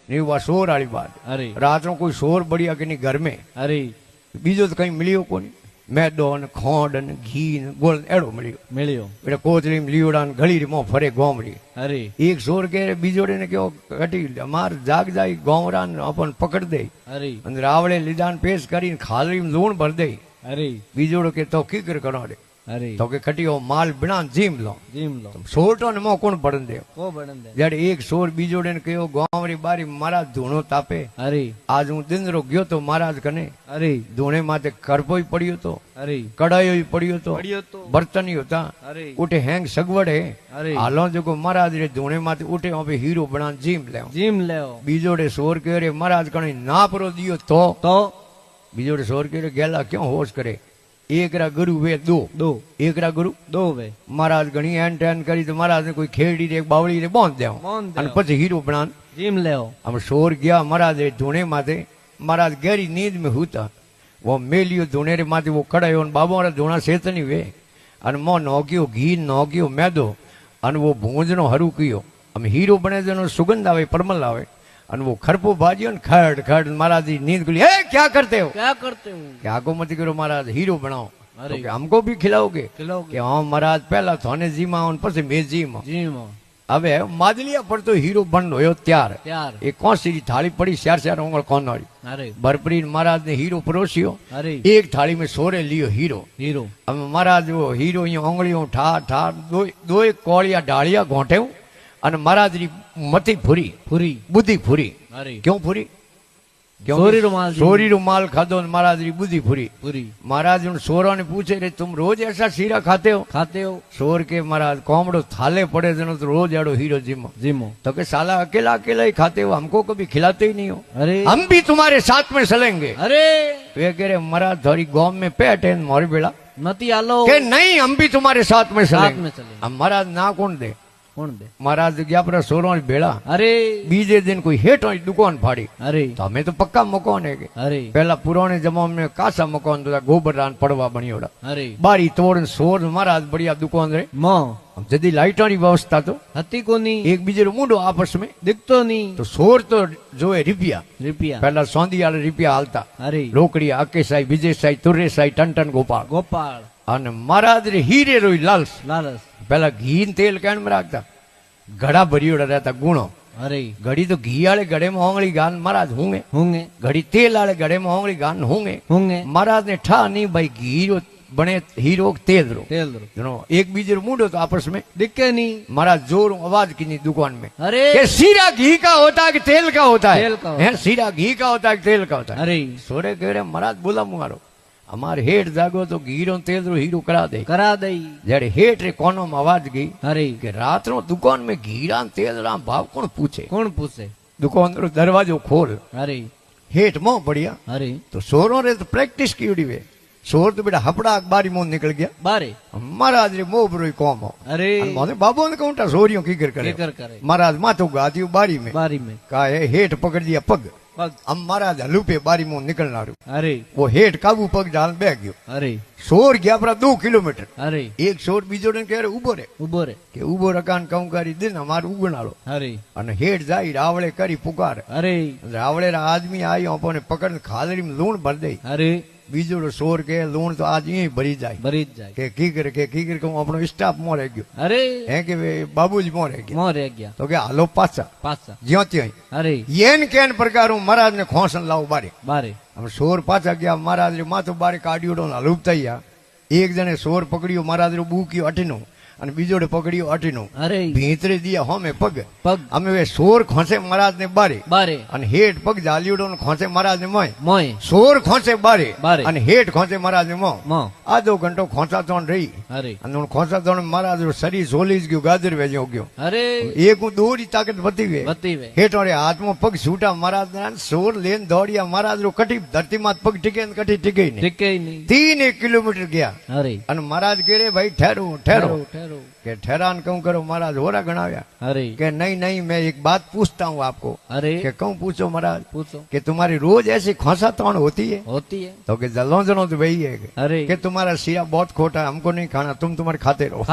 नहीं हुआ शोर वाली बात। अरे रात में कोई शोर बढ़िया कि नहीं घर में। अरे बीजो तो कहीं मिलियो को नहीं। मैदो ने खोंड ने घी ने गोल एड़ो मिलियो એટલે કોથળી લીવડા ને ઘડી મો ફરે ગોમડી। अरे એક શોર કે બીજોડે ને કેવો કટી અમાર જાગ જાય ગોમરા ને अपन પકડ દે। अरे અને રાવળે લીદાન પેશ કરીને ખાલી લૂણ ભર દે। अरे બીજોડો કે તો કીકર કરો દે अरे તો કે કટીઓ માલ બિના જીમ લો સોરટો ને મો કોણ પડન દે को बड़न दे। જ્યારે એક શોર બીજોડે ને કયો ગોમરી બારી મારા ધૂણો તાપે। अरे આજ હું દિંદરો ગયો તો મહારાજ કને। अरे ધૂણે માથે કરપોય પડ્યો તો अरे કડાયો પડ્યો તો तो બર્તન હતા अरे ઉઠે હેંગ સગવડે। अरे હાલો જો મહારાજ રે ધૂણે માથે ઉઠે હવે હીરો બના જીમ લે। जिम ले બીજોડે શોર કે રે મહારાજ કણે ના પરો દિયો તો બીજોડે શોર કે રે ગેલા ક્यों હોશ કરે। એકરા ગુરુ વે દો એકરા ગુરુ दो वे મહારાજ ઘણી હેન ટેન કરી તો મહારાજ ને કોઈ ખેડી રે બાવળી રે બાંધ દેવ અને પછી હીરો બના जिम ले हम शोर गया महाराज रे धूणे माथे। महाराज गहरी नींद में होता वो मेलियो धूणे रे माथे वो कड़ायो बाबा रे धूणा सेतनी वे अन मो नौकियो घी नौकियो मैदो अन वो भूंजनो हरू कियो। हम हीरो बने जनो सुगंध आवे परमल आवे अन वो खरपो भाजियो न खड़ खड़ महाराज जी नींद खुली। ए क्या करते हो क्या को मत करो महाराज हीरो बनाओ। तो कि हमको भी खिलाओगे कि हाँ महाराज पहला थाने जीमा पछी मैं जीमा। હવે માદલિયા પર તો હીરો બન હોયો ત્યાર એ કોસી થાળી પડી ચાર ચાર ઓંગળ કોનવાળી ભરપરી મહારાજ ને હીરો પરોસ્યો। એક થાળી में સોરે લિયો હીરો હવે મહારાજ वो हीरो ઓંગળીઓ ઠા ઠા દો કોળિયા ડાળિયા ગોઠે અને મહારાજ ની મતી ફૂરી બુદ્ધિ ફૂરી। क्यों फूरी सोरी रुमाल खादो महाराज री बुद्धि फूरी। महाराज उन सोरा ने पूछे रे तुम रोज ऐसा शीरा खाते हो। सोर के महाराज कोमड़ो थाले पड़े जनो तो रोज एड़ो हीरो जिमो तो के साला अकेला ही खाते हो हमको कभी खिलाते ही नहीं हो। अरे हम भी तुम्हारे साथ में चलेंगे। अरे वे कह रहे महाराज थोड़ी गांव में पेट है मोरी बेड़ा नती आलो के नहीं हम भी तुम्हारे साथ में चलेंगे। हम महाराज ना कौन दे महाराज गया पर सोरो भेड़ा। अरे बीजे दिन कोई हेठ दुकान फाड़ी। अरे तो हमें तो पक्का मकान है। अरे पहला पुराने जमाने में कासा मकान था गोबर रान पड़वा बनियोड़ा। अरे बारी तोड़ सोर महाराज बढ़िया दुकान रे जदी लाइटों की व्यवस्था तो हती कोनी एक बीजे मुंडो आपस में दिखतो नहीं तो सोर तो जो है रुपया पहला सौंदी वाले रुपया हालता। अरे रोकड़ी आके साई विजय साई तुर्रे साई टन गोपाल અને મહારાજ રે હીરે રોઈ લાલસ પેલા ઘી તેલ કેણ में રાખતા ઘડા ભરીઓડા રહેતા ગુણો। अरे घड़ी तो घी वाले घड़े में होंगली गान महाराज होंगे घड़ी तेल वाले घड़े में होंगली गान होंगे। महाराज ने ठा नहीं भाई घी बने हीरो तेल रो एक बीजे मुंडो तो आपस में दिखे नहीं। महाराज जोर आवाज की नहीं दुकान में। अरे ये सीरा घी का होता है कि तेल का होता है। सीरा घी का होता है कि तेल का होता है। अरे सोरे कह रहे महाराज बोला मुहारो हमारे हेठ जागो तो घीरो तेल रो हीरो करा दे जड़े हेठ रे कोनो में आवाज गई। अरे के रात रो दुकान में घीरा तेल रा भाव कौन पूछे दुकान रो दरवाजो खोल। अरे हेठ मोह बढ़िया। अरे तो सोरो रे तो प्रैक्टिस की उड़ी वे सोर तो बेटा हपड़ा बारी मोह निकल गया बारे महाराज रे मोह बरो कौम हो। अरे मोने बाबू ने कहूंटा सोरियों की करे महाराज माथो गाती बारी में का हेठ पकड़ दिया पग हम महाराज हलूपे बारी मुंह निकलना। अरे वो हेठ काबू पग डाल बह गयो। अरे शोर गया पर 2 किलोमीटर। अरे एक शोर बीजो ने कह रहे उबो रे के उबो रकान कहूं करी दिन हमार उगणालो। अरे अने हेठ जाई रावळे करी पुकार। अरे रावळे रा आदमी आयो अपने पकड़ खालरी में लूण भर दे। अरे बीजो शोर के लूण तो आज यही भरी जाए के की कर कहूं अपनो स्टाफ मो रह गयो। अरे है के बाबूजी मो रह गया तो के हालो पासा ज्यो त्यों। अरे येन केन प्रकार महाराज ने खोसन लाओ बारे हम शोर पाछा गया महाराज रे माथो बारे काढियोडो हलुपताया एक जने शोर पकड़ियो महाराज रो बूकियो अठीनो અને બીજોડે પકડ્યો અટીનો। અરે ભીતરે દિયા હોમે પગ અમે વે સોર ખોસે મહારાજ ને બારે અને હેઠ પગ જાલિયોડો ખોસે મહારાજ ને મોય સોર ખોસે બારે અને હેઠ ખોસે મહારાજ ને મો આધો ઘંટો ખોસા તોણ રહી। અરે અને ખોસા તોણ મહારાજ શરીર ઝોલી ગયો ગાજર વેજો ગયો। અરે એક હું દોડી તાકાત વધી વે હેઠ ઓરે હાથમાં પગ છૂટા મહારાજ ના સોર લેન દોડિયા મહારાજ રો કઠી ધરતી માં પગ ટીકે ને કઠી ટીકે નહીં 3 કિલોમીટર ગયા। અરે અને મહારાજ કહે રે ભાઈ ठहरो के ठहरान क्यों करो महाराज होरा गणाव्या। अरे के नहीं मैं एक बात पूछता हूँ आपको। अरे के क्यों पूछो महाराज पूछो कि तुम्हारी रोज ऐसी खोसा तोड़ होती है तो के जलो तो वही है। अरे के तुम्हारा शीरा बहुत खोटा है हमको नहीं खाना तुम तुम्हारे खाते रहो